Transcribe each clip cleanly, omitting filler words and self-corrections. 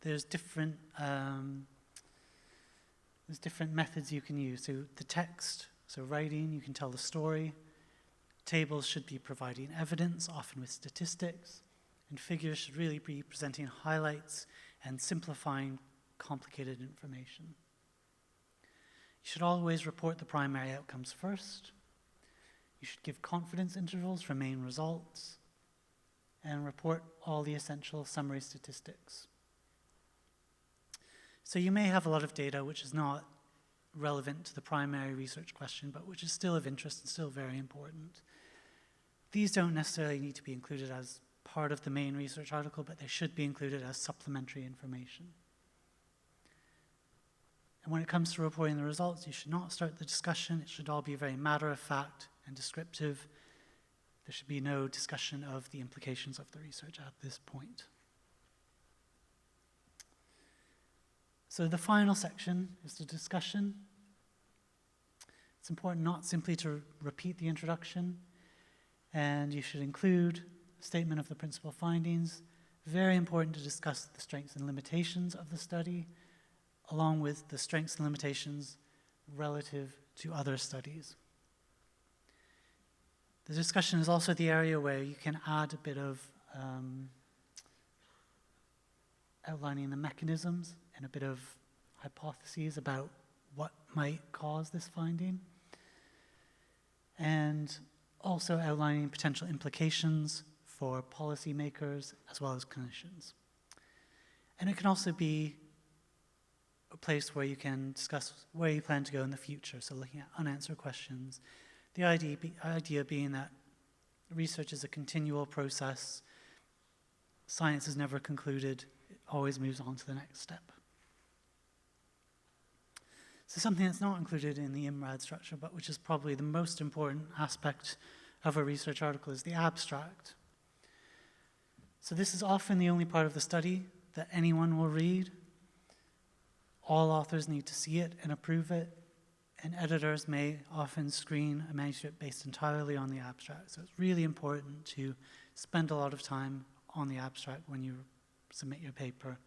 there's different methods you can use. So the text, so writing, you can tell the story. Tables should be providing evidence, often with statistics, and figures should really be presenting highlights and simplifying complicated information. You should always report the primary outcomes first. You should give confidence intervals for main results, and report all the essential summary statistics. So you may have a lot of data which is not relevant to the primary research question, but which is still of interest and still very important. These don't necessarily need to be included as part of the main research article, but they should be included as supplementary information. And when it comes to reporting the results, you should not start the discussion. It should all be very matter-of-fact and descriptive. There should be no discussion of the implications of the research at this point. So the final section is the discussion. It's important not simply to repeat the introduction, and you should include a statement of the principal findings. Very important to discuss the strengths and limitations of the study, along with the strengths and limitations relative to other studies. The discussion is also the area where you can add a bit of outlining the mechanisms and a bit of hypotheses about what might cause this finding, and also outlining potential implications for policymakers as well as clinicians. And it can also be a place where you can discuss where you plan to go in the future, so looking at unanswered questions. The idea being that research is a continual process. Science is never concluded. It always moves on to the next step. So something that's not included in the Imrad structure, but which is probably the most important aspect of a research article, is the abstract. So this is often the only part of the study that anyone will read. All authors need to see it and approve it, and editors may often screen a manuscript based entirely on the abstract. So it's really important to spend a lot of time on the abstract when you submit your paper.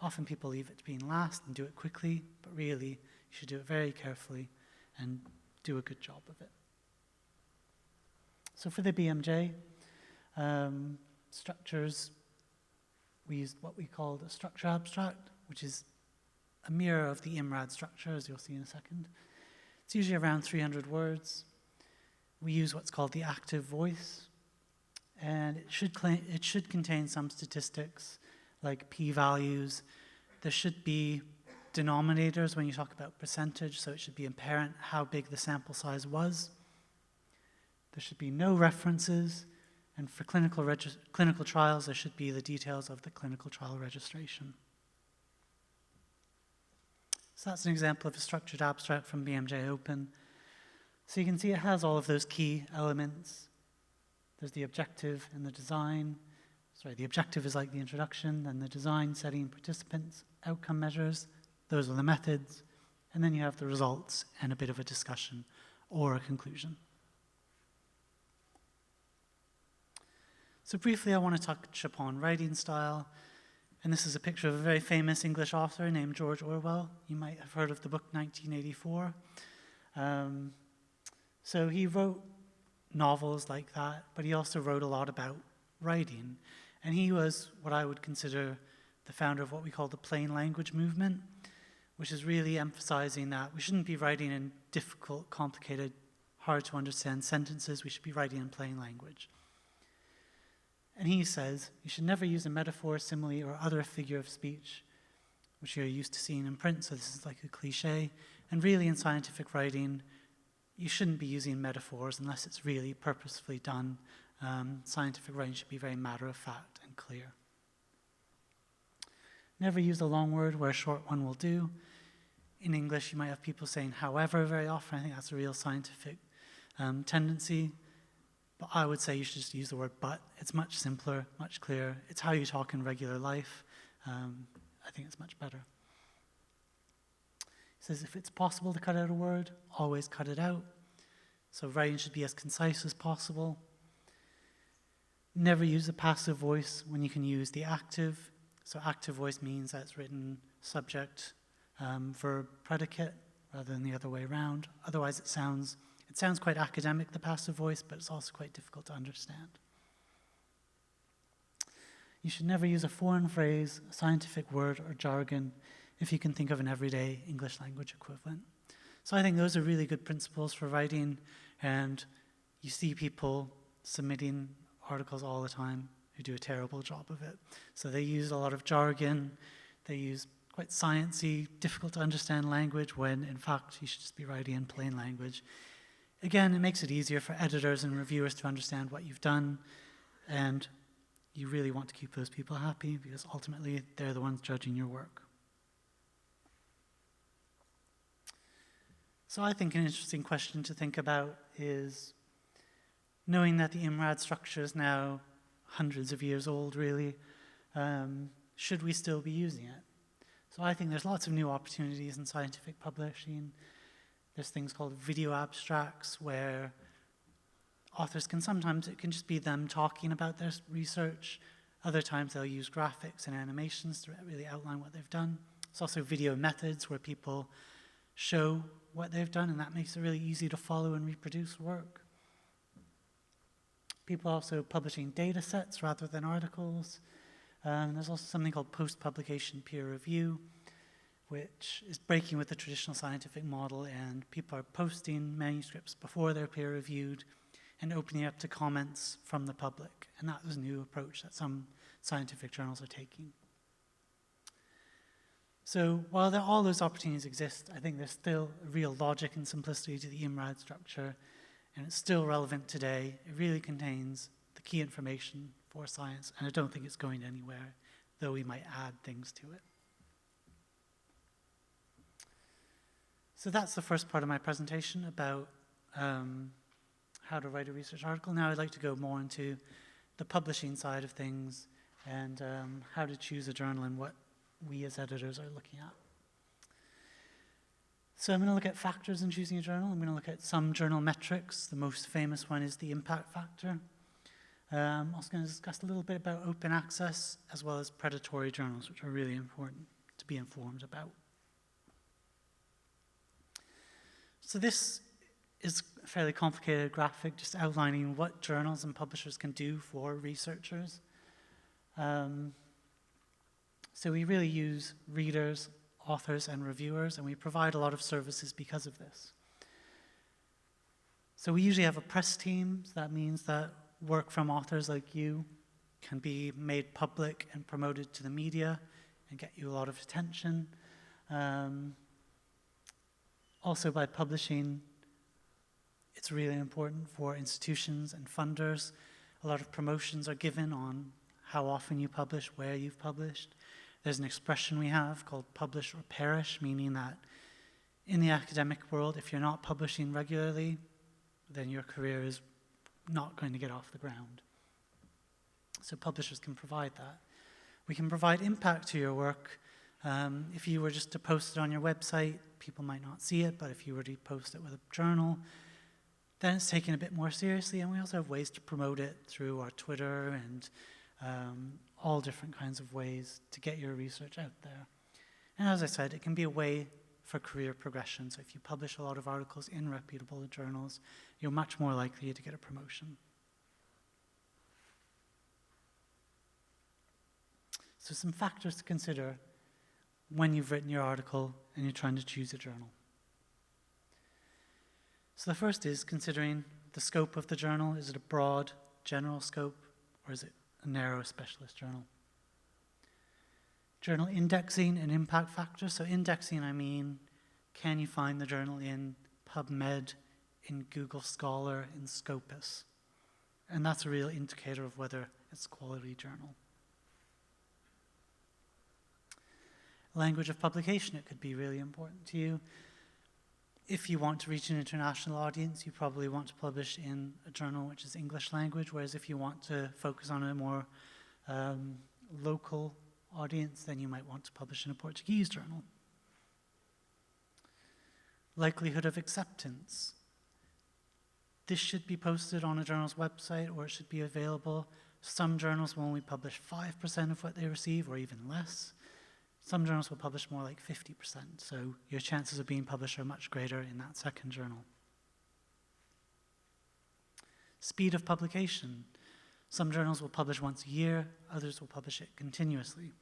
Often people leave it to being last and do it quickly, but really you should do it very carefully and do a good job of it. So for the BMJ structures, we used what we called a structure abstract, which is a mirror of the Imrad structure, as you'll see in a second. It's usually around 300 words. We use what's called the active voice, and it should contain some statistics like p-values. There should be denominators when you talk about percentage, so it should be apparent how big the sample size was. There should be no references, and for clinical trials, there should be the details of the clinical trial registration. So that's an example of a structured abstract from BMJ Open. So you can see it has all of those key elements. There's the objective and the design. Sorry, the objective is like the introduction, then the design, setting, participants, outcome measures. Those are the methods. And then you have the results and a bit of a discussion or a conclusion. So briefly, I want to touch upon writing style. And this is a picture of a very famous English author named George Orwell. You might have heard of the book 1984. So he wrote novels like that, but he also wrote a lot about writing. And he was what I would consider the founder of what we call the plain language movement, which is really emphasizing that we shouldn't be writing in difficult, complicated, hard to understand sentences. We should be writing in plain language. And he says, you should never use a metaphor, simile, or other figure of speech, which you're used to seeing in print, so this is like a cliche. And really in scientific writing, you shouldn't be using metaphors unless it's really purposefully done. Scientific writing should be very matter-of-fact and clear. Never use a long word where a short one will do. In English, you might have people saying however very often. I think that's a real scientific tendency. But I would say you should just use the word but. It's much simpler, much clearer. It's how you talk in regular life. I think it's much better. He says if it's possible to cut out a word, always cut it out. So writing should be as concise as possible. Never use a passive voice when you can use the active. So active voice means that it's written subject, verb, predicate, rather than the other way around. Otherwise, it sounds quite academic, the passive voice, but it's also quite difficult to understand. You should never use a foreign phrase, a scientific word, or jargon if you can think of an everyday English language equivalent. So I think those are really good principles for writing, and you see people submitting articles all the time who do a terrible job of it. So they use a lot of jargon, they use quite sciencey, difficult to understand language, when in fact you should just be writing in plain language. Again, it makes it easier for editors and reviewers to understand what you've done, and you really want to keep those people happy because ultimately they're the ones judging your work. So I think an interesting question to think about is, knowing that the Imrad structure is now hundreds of years old, really, should we still be using it? So I think there's lots of new opportunities in scientific publishing. There's things called video abstracts where authors can sometimes, it can just be them talking about their research. Other times they'll use graphics and animations to really outline what they've done. There's also video methods where people show what they've done, and that makes it really easy to follow and reproduce work. People are also publishing data sets rather than articles. There's also something called post-publication peer review, which is breaking with the traditional scientific model, and people are posting manuscripts before they're peer reviewed and opening up to comments from the public. And that was a new approach that some scientific journals are taking. So while all those opportunities exist, I think there's still a real logic and simplicity to the Imrad structure, and it's still relevant today. It really contains the key information for science, and I don't think it's going anywhere, though we might add things to it. So that's the first part of my presentation about how to write a research article. Now I'd like to go more into the publishing side of things and how to choose a journal and what we as editors are looking at. So I'm going to look at factors in choosing a journal. I'm going to look at some journal metrics. The most famous one is the impact factor. I'm also going to discuss a little bit about open access as well as predatory journals, which are really important to be informed about. So this is a fairly complicated graphic just outlining what journals and publishers can do for researchers. So we really use readers, authors, and reviewers, and we provide a lot of services because of this. So we usually have a press team. So that means that work from authors like you can be made public and promoted to the media and get you a lot of attention. Also, by publishing, it's really important for institutions and funders. A lot of promotions are given on how often you publish, where you've published. There's an expression we have called publish or perish, meaning that in the academic world, if you're not publishing regularly, then your career is not going to get off the ground. So publishers can provide that. We can provide impact to your work. If you were just to post it on your website, people might not see it, but if you were to post it with a journal, then it's taken a bit more seriously, and we also have ways to promote it through our Twitter and all different kinds of ways to get your research out there. And as I said, it can be a way for career progression. So if you publish a lot of articles in reputable journals, you're much more likely to get a promotion. So some factors to consider when you've written your article and you're trying to choose a journal. So the first is considering the scope of the journal. Is it a broad, general scope, or is it a narrow specialist journal? Journal indexing and impact factors. So indexing, I mean, can you find the journal in PubMed, in Google Scholar, in Scopus? And that's a real indicator of whether it's a quality journal. Language of publication, it could be really important to you. If you want to reach an international audience, you probably want to publish in a journal which is English language, whereas if you want to focus on a more local audience, then you might want to publish in a Portuguese journal. Likelihood of acceptance. This should be posted on a journal's website, or it should be available Some journals will only publish 5% of what they receive, or even less. Some journals will publish more like 50%, so your chances of being published are much greater in that second journal. Speed of publication. Some journals will publish once a year, others will publish it continuously.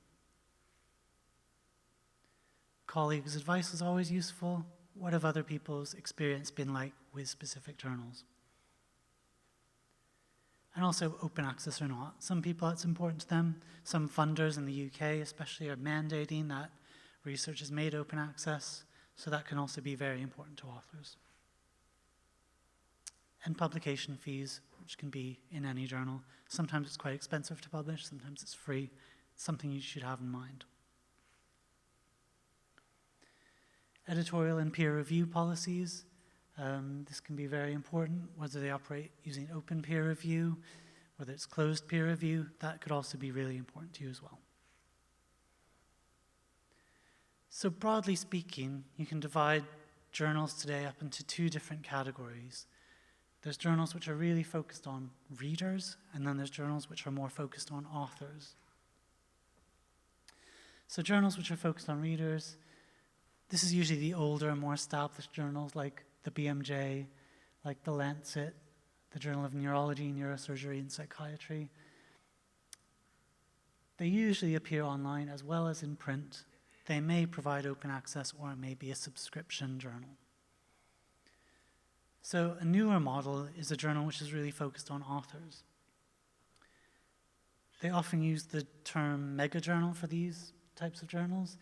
Colleagues' advice is always useful. What have other people's experience been like with specific journals? And also open access or not. Some people, it's important to them. Some funders in the UK especially are mandating that research is made open access, so that can also be very important to authors. And publication fees, which can be in any journal. Sometimes it's quite expensive to publish, sometimes it's free. It's something you should have in mind. Editorial and peer review policies. This can be very important, whether they operate using open peer review, whether it's closed peer review, that could also be really important to you as well. So broadly speaking, you can divide journals today up into two different categories. There's journals which are really focused on readers, and then there's journals which are more focused on authors. So journals which are focused on readers, this is usually the older, more established journals like the BMJ, like the Lancet, the Journal of Neurology, Neurosurgery, and Psychiatry. They usually appear online as well as in print. They may provide open access, or it may be a subscription journal. So a newer model is a journal which is really focused on authors. They often use the term mega journal for these types of journals.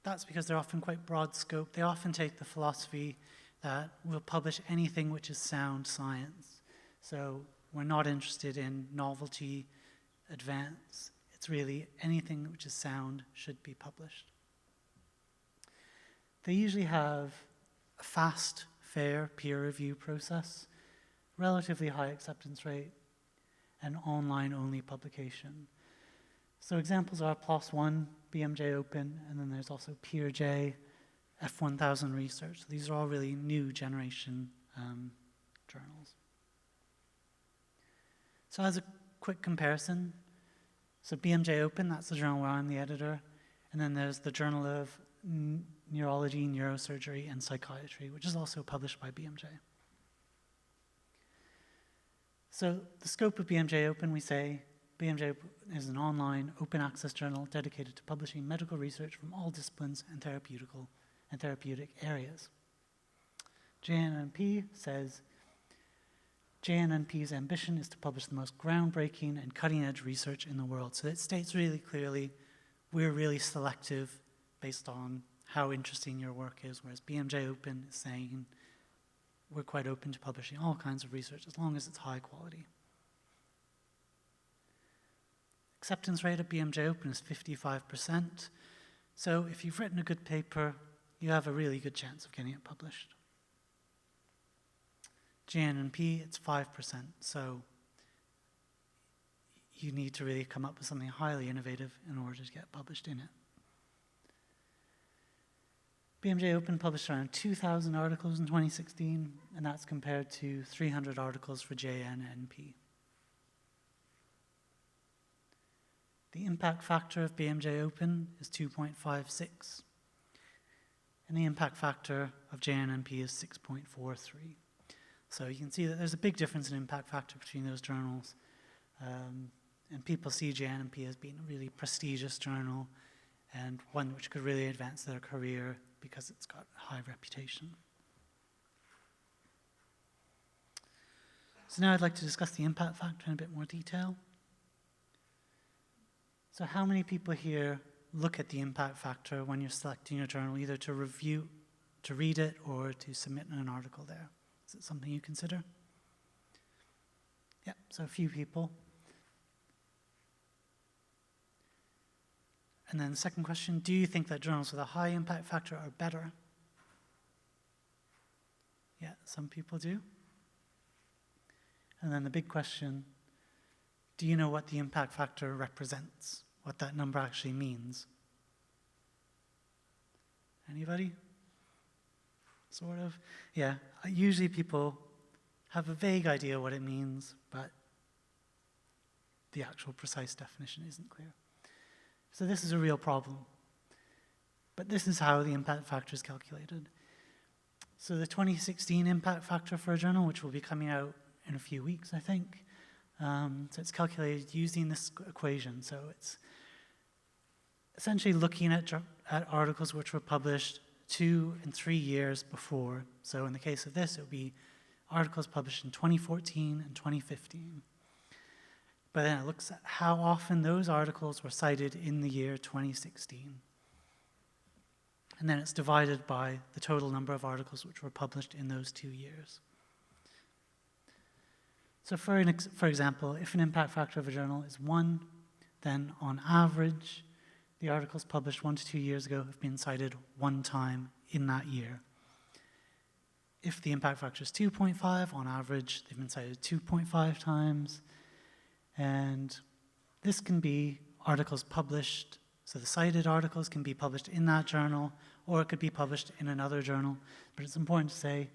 That's because they're often quite broad scope. They often take the philosophy that we'll publish anything which is sound science. So we're not interested in novelty, advance. It's really anything which is sound should be published. They usually have a fast, fair peer review process, relatively high acceptance rate, and online-only publication. So examples are PLOS One, BMJ Open, and then there's also PeerJ, F1000 Research. These are all really new generation journals. So as a quick comparison, so BMJ Open, that's the journal where I'm the editor, and then there's the Journal of Neurology, Neurosurgery, and Psychiatry, which is also published by BMJ. So the scope of BMJ Open, we say, BMJ is an online, open access journal dedicated to publishing medical research from all disciplines and therapeutic areas. GNMP says, JNNP's ambition is to publish the most groundbreaking and cutting-edge research in the world. So it states really clearly, we're really selective based on how interesting your work is, whereas BMJ Open is saying, we're quite open to publishing all kinds of research as long as it's high quality. Acceptance rate at BMJ Open is 55%. So if you've written a good paper, you have a really good chance of getting it published. GNMP, it's 5%. So you need to really come up with something highly innovative in order to get published in it. BMJ Open published around 2,000 articles in 2016, and that's compared to 300 articles for JNNP. The impact factor of BMJ Open is 2.56, and the impact factor of JNNP is 6.43. So you can see that there's a big difference in impact factor between those journals, and people see JNNP as being a really prestigious journal and one which could really advance their career because it's got a high reputation. So now I'd like to discuss the impact factor in a bit more detail. So how many people here look at the impact factor when you're selecting your journal, either to review, to read it, or to submit an article there? Is it something you consider? Yeah, so a few people. And then the second question, do you think that journals with a high impact factor are better? Yeah, some people do. And then the big question, do you know what the impact factor represents? What that number actually means? Anybody? Sort of? Yeah, usually people have a vague idea what it means, but the actual precise definition isn't clear. So this is a real problem. But this is how the impact factor is calculated. So the 2016 impact factor for a journal, which will be coming out in a few weeks, I think, so it's calculated using this equation. So it's essentially looking at articles which were published 2 and 3 years before. So in the case of this, it would be articles published in 2014 and 2015. But then it looks at how often those articles were cited in the year 2016. And then it's divided by the total number of articles which were published in those 2 years. So for example, if an impact factor of a journal is 1, then on average, the articles published 1 to 2 years ago have been cited 1 time in that year. If the impact factor is 2.5, on average, they've been cited 2.5 times. And this can be articles published, so the cited articles can be published in that journal, or it could be published in another journal. But it's important to say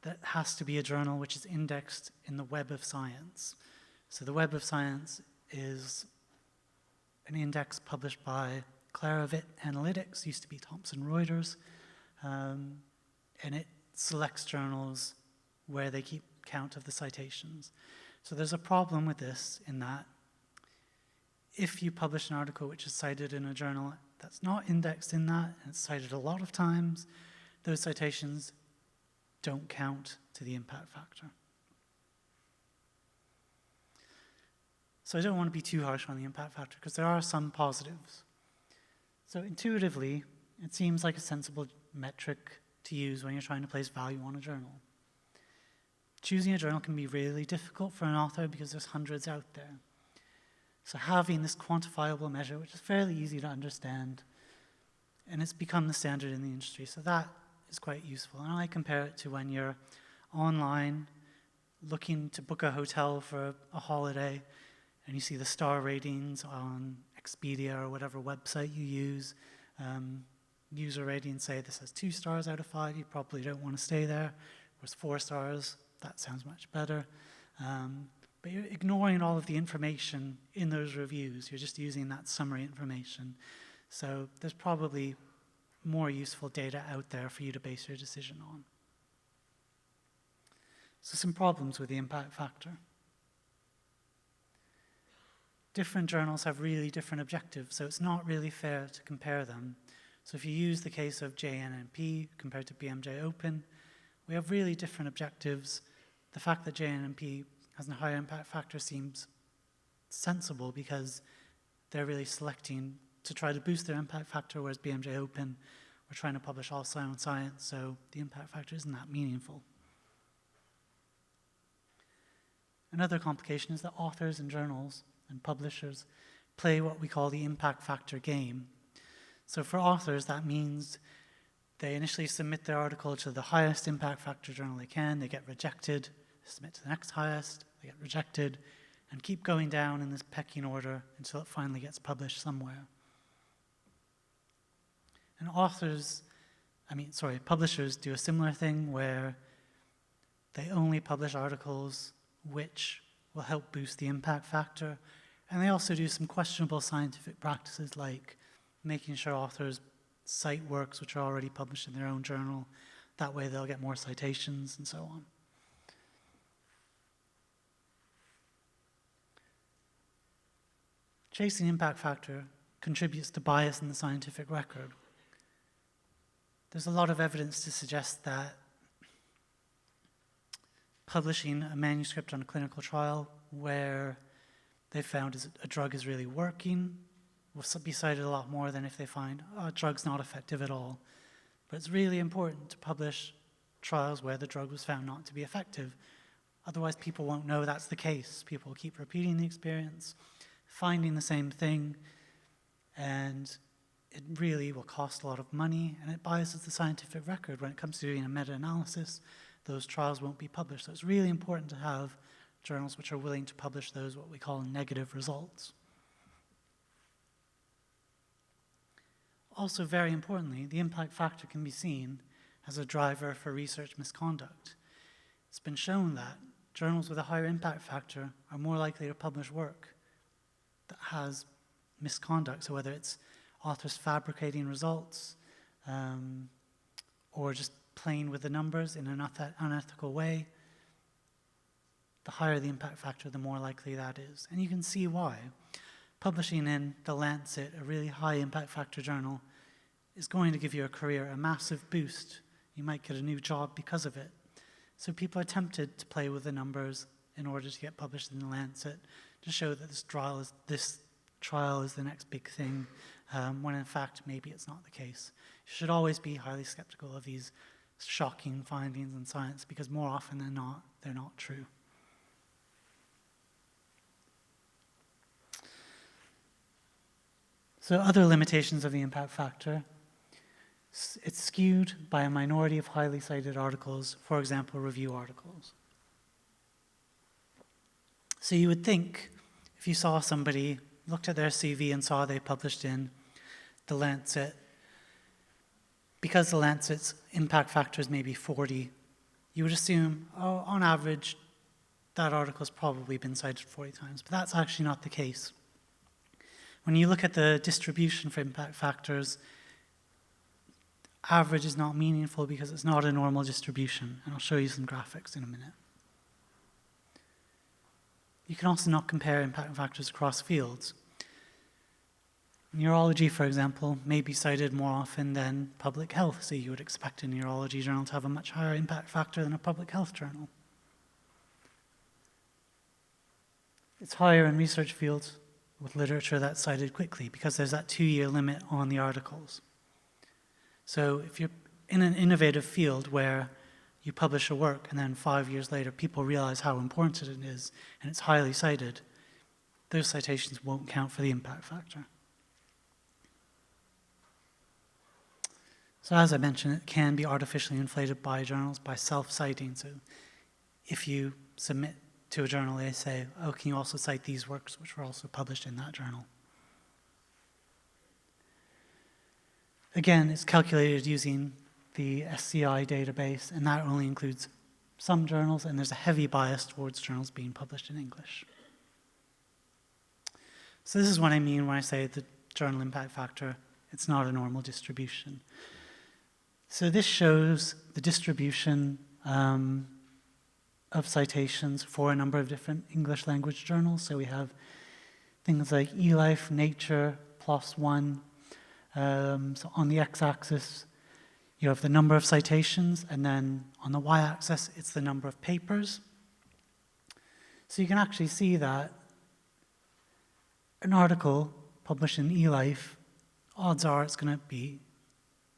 that it has to be a journal which is indexed in the Web of Science. So the Web of Science is an index published by Claravit Analytics, used to be Thomson Reuters, and it selects journals where they keep count of the citations. So there's a problem with this in that if you publish an article which is cited in a journal that's not indexed in that, and it's cited a lot of times, those citations don't count to the impact factor. So I don't want to be too harsh on the impact factor because there are some positives. So intuitively, it seems like a sensible metric to use when you're trying to place value on a journal. Choosing a journal can be really difficult for an author because there's hundreds out there. So having this quantifiable measure, which is fairly easy to understand, and it's become the standard in the industry, so that is quite useful. And I compare it to when you're online looking to book a hotel for a holiday, and you see the star ratings on Expedia or whatever website you use. User ratings say this has 2 stars out of 5, you probably don't want to stay there. Whereas 4 stars, that sounds much better. But you're ignoring all of the information in those reviews. You're just using that summary information. So there's probably more useful data out there for you to base your decision on. So some problems with the impact factor. Different journals have really different objectives, so it's not really fair to compare them. So if you use the case of GNMP compared to BMJ Open, we have really different objectives. The fact that GNMP has a higher impact factor seems sensible because they're really selecting to try to boost their impact factor, whereas BMJ Open, we're trying to publish all sound science, so the impact factor isn't that meaningful. Another complication is that authors and journals and publishers play what we call the impact factor game. So for authors, that means they initially submit their article to the highest impact factor journal they can, they get rejected, submit to the next highest, they get rejected, and keep going down in this pecking order until it finally gets published somewhere. And publishers do a similar thing where they only publish articles which will help boost the impact factor. And they also do some questionable scientific practices like making sure authors cite works which are already published in their own journal. That way they'll get more citations and so on. Chasing impact factor contributes to bias in the scientific record. There's a lot of evidence to suggest that publishing a manuscript on a clinical trial where they found a drug is really working will be cited a lot more than if they find a drug's not effective at all. But it's really important to publish trials where the drug was found not to be effective. Otherwise, people won't know that's the case. People will keep repeating the experience, finding the same thing, and it really will cost a lot of money, and it biases the scientific record. When it comes to doing a meta-analysis, those trials won't be published. So it's really important to have journals which are willing to publish those, what we call negative results. Also, very importantly, the impact factor can be seen as a driver for research misconduct. It's been shown that journals with a higher impact factor are more likely to publish work that has misconduct, so whether it's authors fabricating results or just playing with the numbers in an unethical way, the higher the impact factor, the more likely that is. And you can see why. Publishing in The Lancet, a really high impact factor journal, is going to give your career a massive boost. You might get a new job because of it. So people are tempted to play with the numbers in order to get published in The Lancet, to show that this trial is the next big thing, when in fact maybe it's not the case. You should always be highly skeptical of these shocking findings in science, because more often than not, they're not true. So other limitations of the impact factor: it's skewed by a minority of highly cited articles, for example, review articles. So you would think, if you saw somebody, looked at their CV and saw they published in The Lancet, because The Lancet's impact factor is maybe 40, you would assume, oh, on average, that article's probably been cited 40 times, but that's actually not the case. When you look at the distribution for impact factors, average is not meaningful because it's not a normal distribution, and I'll show you some graphics in a minute. You can also not compare impact factors across fields. Neurology, for example, may be cited more often than public health, so you would expect a neurology journal to have a much higher impact factor than a public health journal. It's higher in research fields with literature that's cited quickly, because there's that 2-year limit on the articles. So if you're in an innovative field where you publish a work and then 5 years later people realize how important it is and it's highly cited, those citations won't count for the impact factor. So as I mentioned, it can be artificially inflated by journals by self-citing. So if you submit to a journal, they say, oh, can you also cite these works which were also published in that journal? Again, it's calculated using the SCI database, and that only includes some journals, and there's a heavy bias towards journals being published in English. So this is what I mean when I say the journal impact factor, it's not a normal distribution. So this shows the distribution of citations for a number of different English language journals. So we have things like eLife, Nature, PLOS One. So on the x-axis, you have the number of citations, and then on the y-axis, it's the number of papers. So you can actually see that an article published in eLife, odds are it's going to be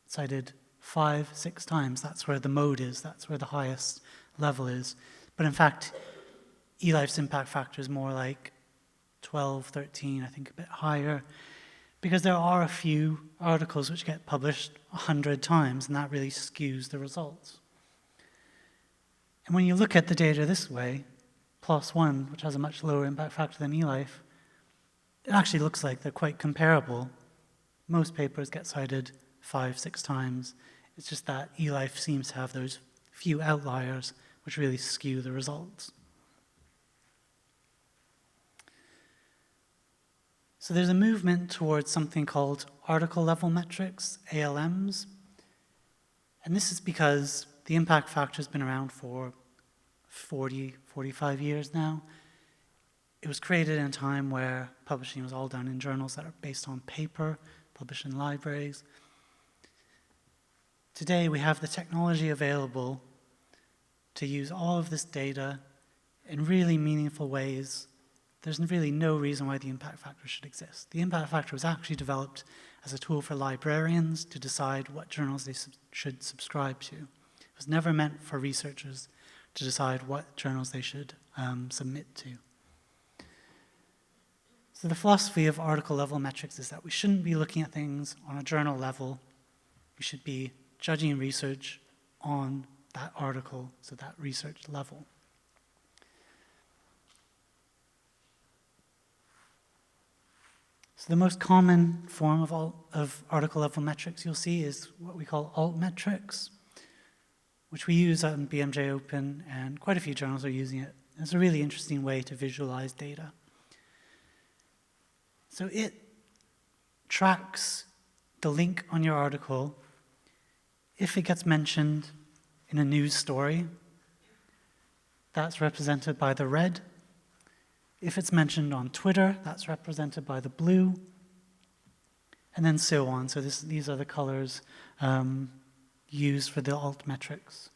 cited 5-6 times. That's where the mode is, that's where the highest level is. But in fact, eLife's impact factor is more like 12, 13, I think a bit higher, because there are a few articles which get published 100 times, and that really skews the results. And when you look at the data this way, PLOS One, which has a much lower impact factor than eLife, it actually looks like they're quite comparable. Most papers get cited 5-6 times. It's just that eLife seems to have those few outliers which really skew the results. So there's a movement towards something called article-level metrics, ALMs. And this is because the impact factor has been around for 40, 45 years now. It was created in a time where publishing was all done in journals that are based on paper, published in libraries. Today, we have the technology available to use all of this data in really meaningful ways. There's really no reason why the impact factor should exist. The impact factor was actually developed as a tool for librarians to decide what journals they should subscribe to. It was never meant for researchers to decide what journals they should submit to. So the philosophy of article-level metrics is that we shouldn't be looking at things on a journal level. We should be judging research on that article, so that research level. So the most common form of article-level metrics you'll see is what we call Altmetrics, which we use on BMJ Open, and quite a few journals are using it. It's a really interesting way to visualize data. So it tracks the link on your article if it gets mentioned in a news story. That's represented by the red. If it's mentioned on Twitter, that's represented by the blue, and then so on. So these are the colors used for the Altmetrics,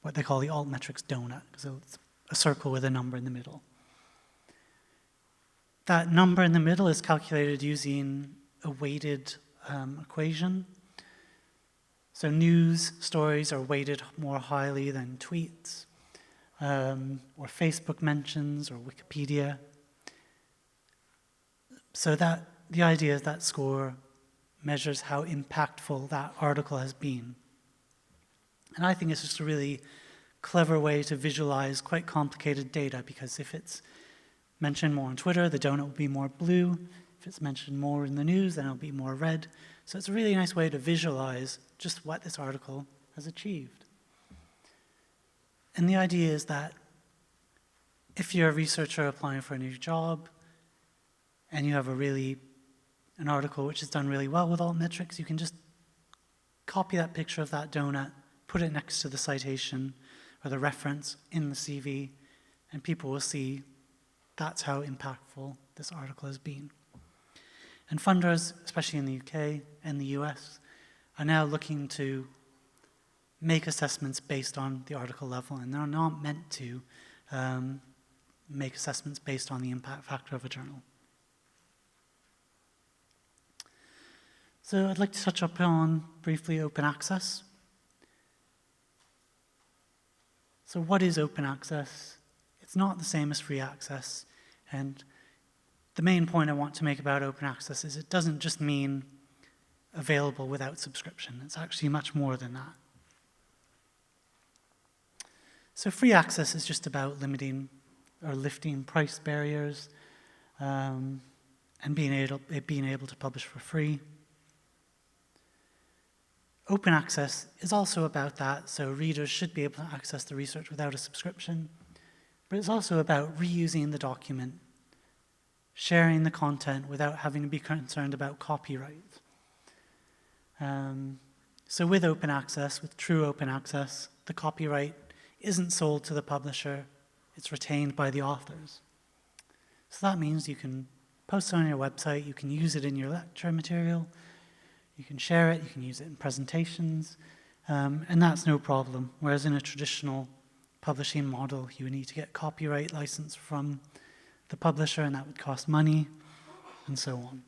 what they call the Altmetrics donut, so it's a circle with a number in the middle. That number in the middle is calculated using a weighted equation. So news stories are weighted more highly than tweets, or Facebook mentions, or Wikipedia. So that the idea is that score measures how impactful that article has been. And I think it's just a really clever way to visualize quite complicated data, because if it's mentioned more on Twitter, the donut will be more blue. If it's mentioned more in the news, then it'll be more red. So it's a really nice way to visualize just what this article has achieved. And the idea is that if you're a researcher applying for a new job and you have an article which has done really well with Altmetrics, you can just copy that picture of that donut, put it next to the citation or the reference in the CV, and people will see that's how impactful this article has been. And funders, especially in the UK and the US, are now looking to make assessments based on the article level, and they're not meant to make assessments based on the impact factor of a journal. So I'd like to touch upon briefly open access. So what is open access? It's not the same as free access, and the main point I want to make about open access is it doesn't just mean available without subscription. It's actually much more than that. So free access is just about limiting or lifting price barriers and being able to publish for free. Open access is also about that, so readers should be able to access the research without a subscription, but it's also about reusing the document, sharing the content without having to be concerned about copyright. So with open access, with true open access, the copyright isn't sold to the publisher, it's retained by the authors. So that means you can post it on your website, you can use it in your lecture material, you can share it, you can use it in presentations, and that's no problem. Whereas in a traditional publishing model, you would need to get copyright license from the publisher, and that would cost money, and so on.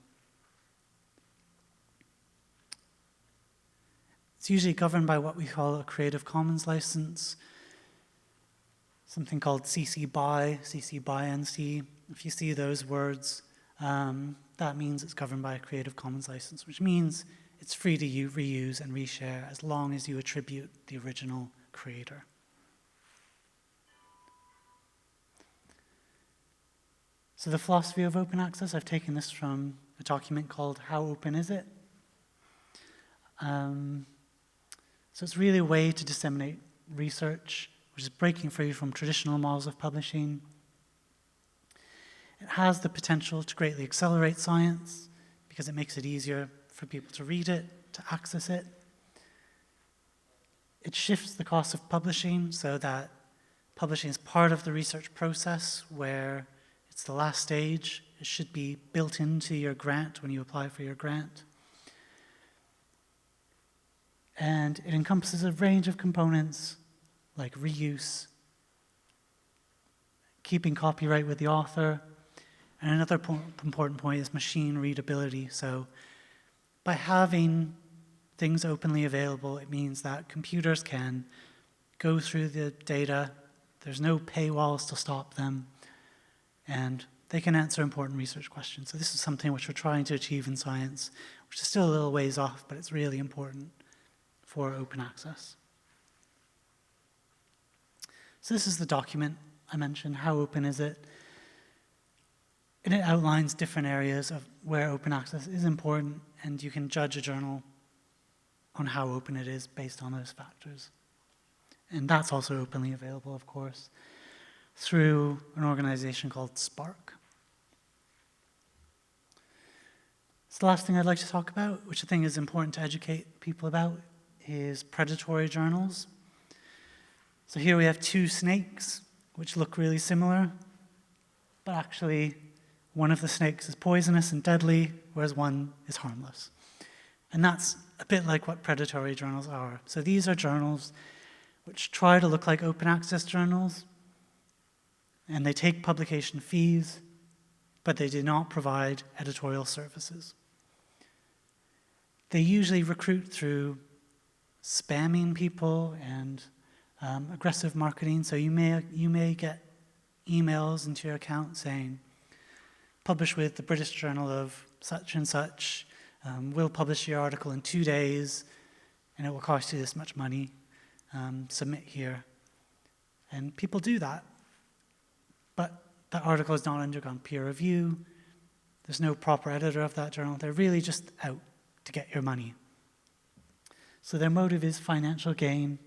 It's usually governed by what we call a Creative Commons license, something called CC BY NC. If you see those words, that means it's governed by a Creative Commons license, which means it's free to reuse and reshare as long as you attribute the original creator. So the philosophy of open access, I've taken this from a document called How Open Is It? So it's really a way to disseminate research, which is breaking free from traditional models of publishing. It has the potential to greatly accelerate science because it makes it easier for people to read it, to access it. It shifts the cost of publishing so that publishing is part of the research process where it's the last stage. It should be built into your grant when you apply for your grant. And it encompasses a range of components like reuse, keeping copyright with the author, and another important point is machine readability. So by having things openly available, it means that computers can go through the data, there's no paywalls to stop them, and they can answer important research questions. So this is something which we're trying to achieve in science, which is still a little ways off, but it's really important for open access. So this is the document I mentioned, How Open Is It? And it outlines different areas of where open access is important, and you can judge a journal on how open it is based on those factors. And that's also openly available, of course, through an organization called Spark. So the last thing I'd like to talk about, which I think is important to educate people about, is predatory journals. So here we have two snakes, which look really similar, but actually one of the snakes is poisonous and deadly, whereas one is harmless. And that's a bit like what predatory journals are. So these are journals which try to look like open access journals, and they take publication fees, but they do not provide editorial services. They usually recruit through spamming people and aggressive marketing. So you may get emails into your account saying, publish with the British Journal of such and such, we'll publish your article in 2 days, and it will cost you this much money, submit here. And people do that, but that article has not undergone peer review, there's no proper editor of that journal, they're really just out to get your money. So their motive is financial gain,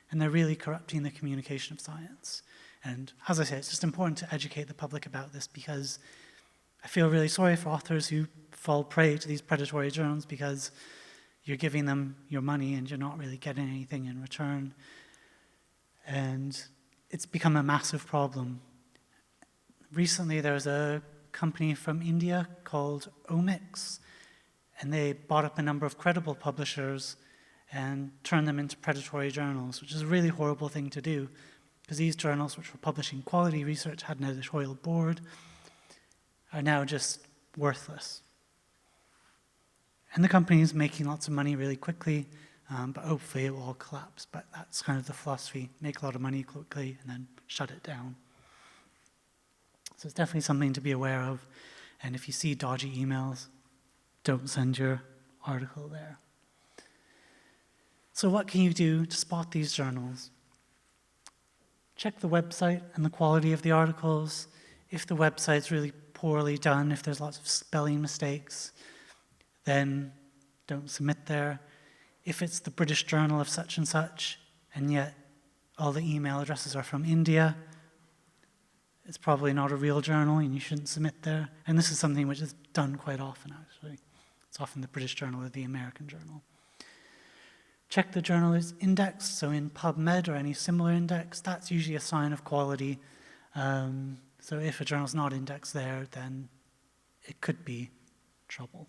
and they're really corrupting the communication of science. And as I say, it's just important to educate the public about this, because I feel really sorry for authors who fall prey to these predatory journals, because you're giving them your money and you're not really getting anything in return. And it's become a massive problem. Recently, there was a company from India called Omics, and they bought up a number of credible publishers and turned them into predatory journals, which is a really horrible thing to do, because these journals, which were publishing quality research, had an editorial board, are now just worthless. And the company is making lots of money really quickly, but hopefully it will all collapse. But that's kind of the philosophy: make a lot of money quickly and then shut it down. So it's definitely something to be aware of. And if you see dodgy emails, don't send your article there. So what can you do to spot these journals? Check the website and the quality of the articles. If the website's really poorly done, if there's lots of spelling mistakes, then don't submit there. If it's the British Journal of such and such, and yet all the email addresses are from India, it's probably not a real journal and you shouldn't submit there. And this is something which is done quite often, actually. It's often the British Journal or the American Journal. Check the journal is indexed, so in PubMed or any similar index, that's usually a sign of quality. So if a journal's not indexed there, then it could be trouble.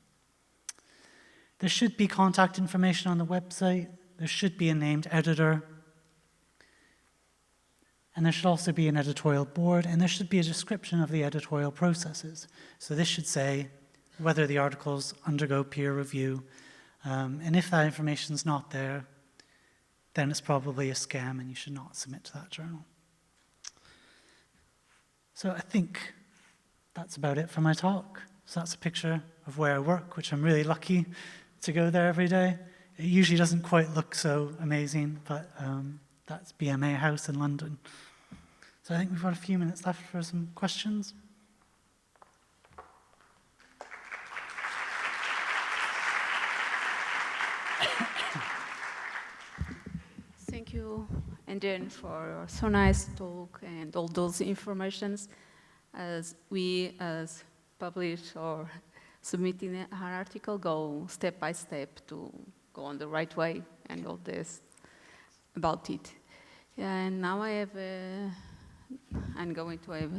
There should be contact information on the website. There should be a named editor. And there should also be an editorial board, and there should be a description of the editorial processes. So this should say whether the articles undergo peer review. And if that information's not there, then it's probably a scam and you should not submit to that journal. So I think that's about it for my talk. So that's a picture of where I work, which I'm really lucky to go there every day. It usually doesn't quite look so amazing, but that's BMA House in London. So I think we've got a few minutes left for some questions. Thank you, Andrew, for so nice talk and all those informations. As we, as publish or submitting our article, go step by step to go on the right way and all this about it. And now I have, I'm going to have,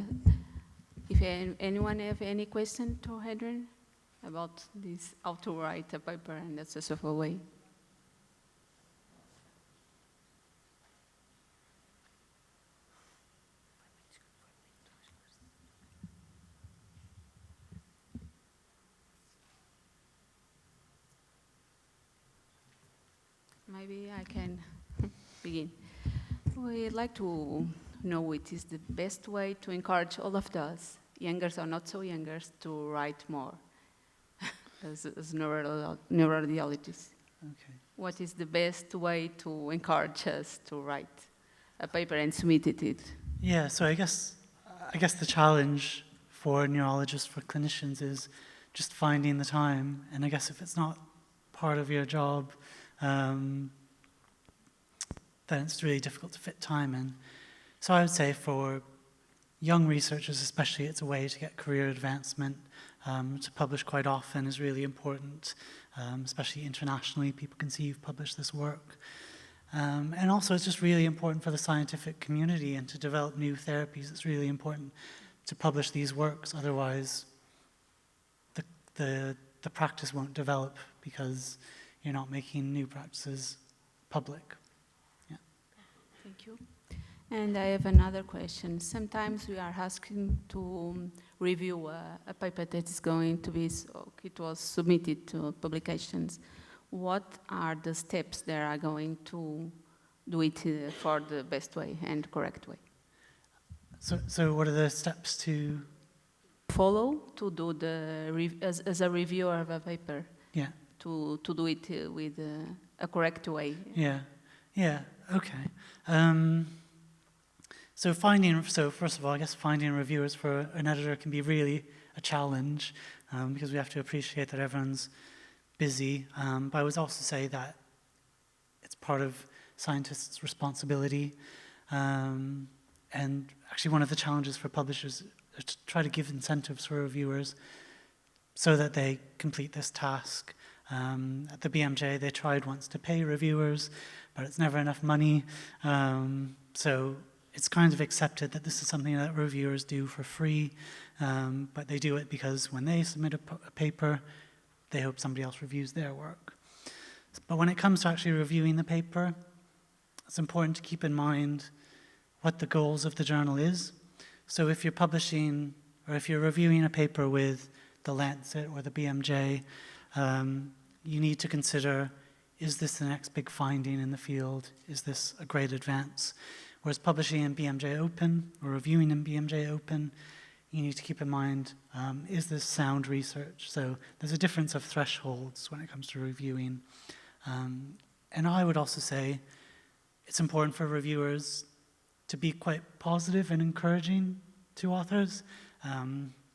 if anyone have any question to Adrian about this, how to write a paper in a successful way. Maybe I can begin. We'd like to know what is the best way to encourage all of us, youngers or not so youngers, to write more as neuroradiologists. Okay. What is the best way to encourage us to write a paper and submit it? Yeah, so I guess the challenge for neurologists, for clinicians, is just finding the time. And I guess if it's not part of your job, then it's really difficult to fit time in. So I would say for young researchers especially, it's a way to get career advancement. to publish quite often is really important, especially internationally. People can see you've published this work. And also it's just really important for the scientific community, and to develop new therapies, it's really important to publish these works, otherwise the practice won't develop because you're not making new practices public. Yeah. Thank you. And I have another question. Sometimes we are asking to review a paper that is going to be, it was submitted to publications. What are the steps that are going to do it for the best way and correct way? So what are the steps to follow to do as a reviewer of a paper? Yeah. To do it with a correct way. Yeah. Okay. So first of all, I guess finding reviewers for an editor can be really a challenge, because we have to appreciate that everyone's busy. But I would also say that it's part of scientists' responsibility. And actually one of the challenges for publishers is to try to give incentives for reviewers so that they complete this task. At the BMJ, they tried once to pay reviewers, but it's never enough money. So it's kind of accepted that this is something that reviewers do for free, but they do it because when they submit a paper, they hope somebody else reviews their work. But when it comes to actually reviewing the paper, it's important to keep in mind what the goals of the journal is. So if you're publishing, or if you're reviewing a paper with the Lancet or the BMJ, you need to consider, is this the next big finding in the field? Is this a great advance? Whereas publishing in BMJ Open, or reviewing in BMJ Open, you need to keep in mind, is this sound research? So there's a difference of thresholds when it comes to reviewing. And I would also say it's important for reviewers to be quite positive and encouraging to authors.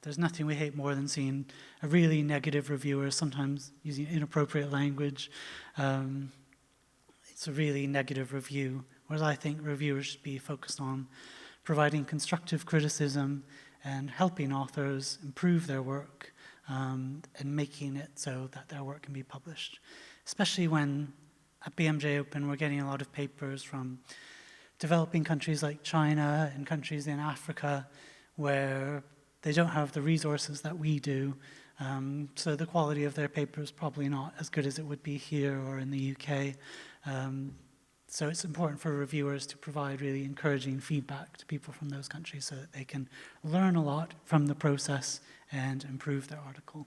There's nothing we hate more than seeing a really negative reviewer, sometimes using inappropriate language. It's a really negative review, whereas I think reviewers should be focused on providing constructive criticism and helping authors improve their work, and making it so that their work can be published. Especially when at BMJ Open we're getting a lot of papers from developing countries like China and countries in Africa where they don't have the resources that we do, so the quality of their paper is probably not as good as it would be here or in the UK. So it's important for reviewers to provide really encouraging feedback to people from those countries so that they can learn a lot from the process and improve their article.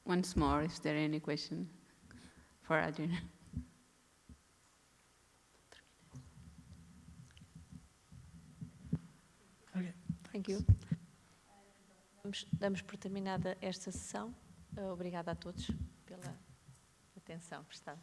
Once more, is there any question for Adrian? Okay. Thank you. Damos por terminada esta sessão. Obrigada a todos pela atenção prestada.